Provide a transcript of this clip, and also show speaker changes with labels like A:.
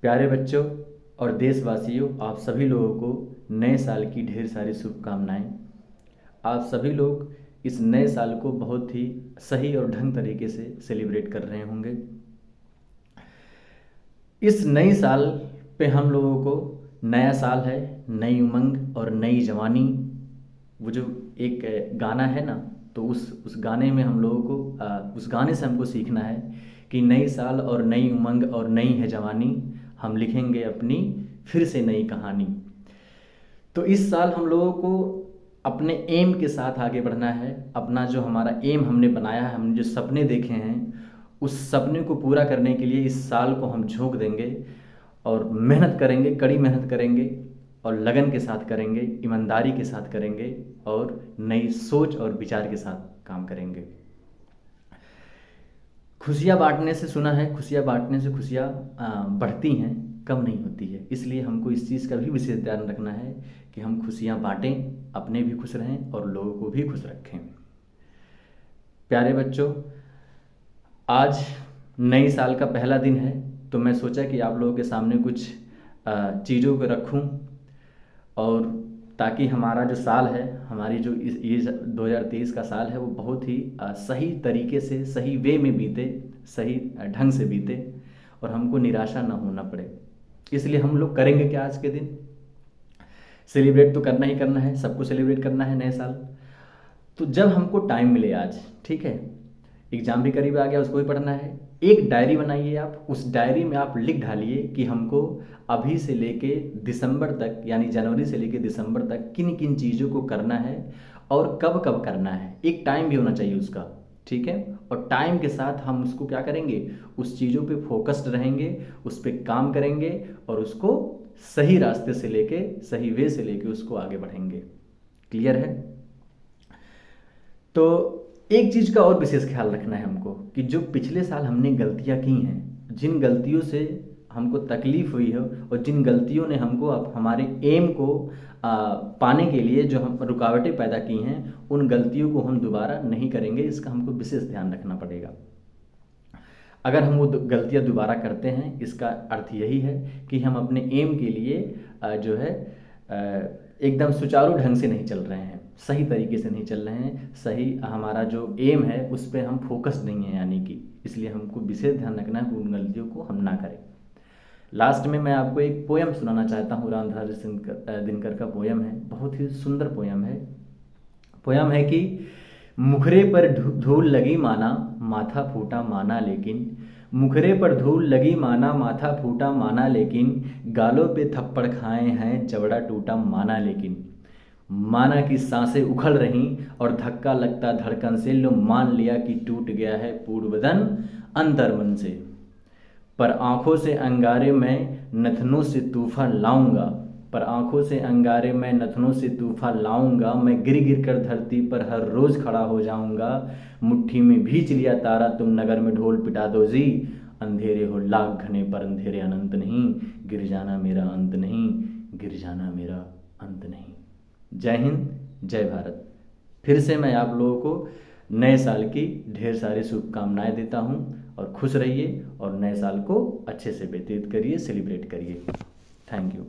A: प्यारे बच्चों और देशवासियों, आप सभी लोगों को नए साल की ढेर सारी शुभकामनाएं। आप सभी लोग इस नए साल को बहुत ही सही और ढंग तरीके से सेलिब्रेट कर रहे होंगे। इस नई साल पे हम लोगों को नया साल है, नई उमंग और नई जवानी। वो जो एक गाना है ना, तो उस गाने में हम लोगों को उस गाने से हमको सीखना है कि नई साल और नई उमंग और नई है जवानी, हम लिखेंगे अपनी फिर से नई कहानी। तो इस साल हम लोगों को अपने एम के साथ आगे बढ़ना है। अपना जो हमारा एम हमने बनाया है, हमने जो सपने देखे हैं, उस सपने को पूरा करने के लिए इस साल को हम झोंक देंगे और मेहनत करेंगे, कड़ी मेहनत करेंगे और लगन के साथ करेंगे, ईमानदारी के साथ करेंगे और नई सोच और विचार के साथ काम करेंगे। खुशियाँ बांटने से सुना है, खुशियाँ बांटने से खुशियाँ बढ़ती हैं, कम नहीं होती है। इसलिए हमको इस चीज़ का भी विशेष ध्यान रखना है कि हम खुशियाँ बांटें, अपने भी खुश रहें और लोगों को भी खुश रखें। प्यारे बच्चों, आज नई साल का पहला दिन है, तो मैं सोचा कि आप लोगों के सामने कुछ चीज़ों को रखूं और ताकि हमारा जो साल है, हमारी जो ये 2023 का साल है, वो बहुत ही सही तरीके से, सही वे में बीते, सही ढंग से बीते और हमको निराशा ना होना पड़े। इसलिए हम लोग करेंगे क्या आज के दिन? सेलिब्रेट तो करना ही करना है, सबको सेलिब्रेट करना है नए साल। तो जब हमको टाइम मिले आज, ठीक है, एग्ज़ाम भी करीब आ गया, उसको भी पढ़ना है, एक डायरी बनाइए आप। उस डायरी में आप लिख डालिए कि हमको अभी से लेके दिसंबर तक, यानी जनवरी से लेके दिसंबर तक किन किन चीज़ों को करना है और कब कब करना है। एक टाइम भी होना चाहिए उसका, ठीक है। और टाइम के साथ हम उसको क्या करेंगे, उस चीज़ों पे फोकस्ड रहेंगे, उस पर काम करेंगे और उसको सही रास्ते से लेके, सही वे से लेके उसको आगे बढ़ेंगे। क्लियर है? तो एक चीज़ का और विशेष ख्याल रखना है हमको कि जो पिछले साल हमने गलतियाँ की हैं, जिन गलतियों से हमको तकलीफ़ हुई है और जिन गलतियों ने हमको अब हमारे एम को पाने के लिए जो हम रुकावटें पैदा की हैं, उन गलतियों को हम दोबारा नहीं करेंगे। इसका हमको विशेष ध्यान रखना पड़ेगा। अगर हम वो गलतियाँ दोबारा करते हैं, इसका अर्थ यही है कि हम अपने एम के लिए जो है एकदम सुचारू ढंग से नहीं चल रहे हैं, सही तरीके से नहीं चल रहे हैं, सही हमारा जो एम है उस पर हम फोकस नहीं है, यानी कि इसलिए हमको विशेष ध्यान रखना है कि उन गलतियों को हम ना करें। लास्ट में मैं आपको एक पोयम सुनाना चाहता हूँ, रामधारी दिनकर का पोयम है, बहुत ही सुंदर पोयम है। पोयम है कि मुखरे पर धूल लगी माना, माथा फूटा माना लेकिन, मुखरे पर धूल लगी माना, माथा फूटा माना लेकिन, गालों पे थप्पड़ खाए हैं, जबड़ा टूटा माना लेकिन, माना कि सांसें उखड़ रहीं और धक्का लगता धड़कन से, लो मान लिया कि टूट गया है पूर्ण बदन अंतर मन से, पर आंखों से अंगारे में नथनों से तूफान लाऊंगा, पर आंखों से अंगारे में नथनों से तूफान लाऊंगा, मैं गिर गिर कर धरती पर हर रोज खड़ा हो जाऊंगा, मुट्ठी में भींच लिया तारा तुम नगर में ढोल पिटा दो जी, अंधेरे हो लाख घने पर अंधेरे अनंत नहीं, गिर जाना मेरा अंत नहीं, गिर जाना मेरा अंत नहीं। जय हिंद, जय भारत। फिर से मैं आप लोगों को नए साल की ढेर सारी शुभकामनाएं देता हूं और खुश रहिए और नए साल को अच्छे से व्यतीत करिए, सेलिब्रेट करिए। Thank you.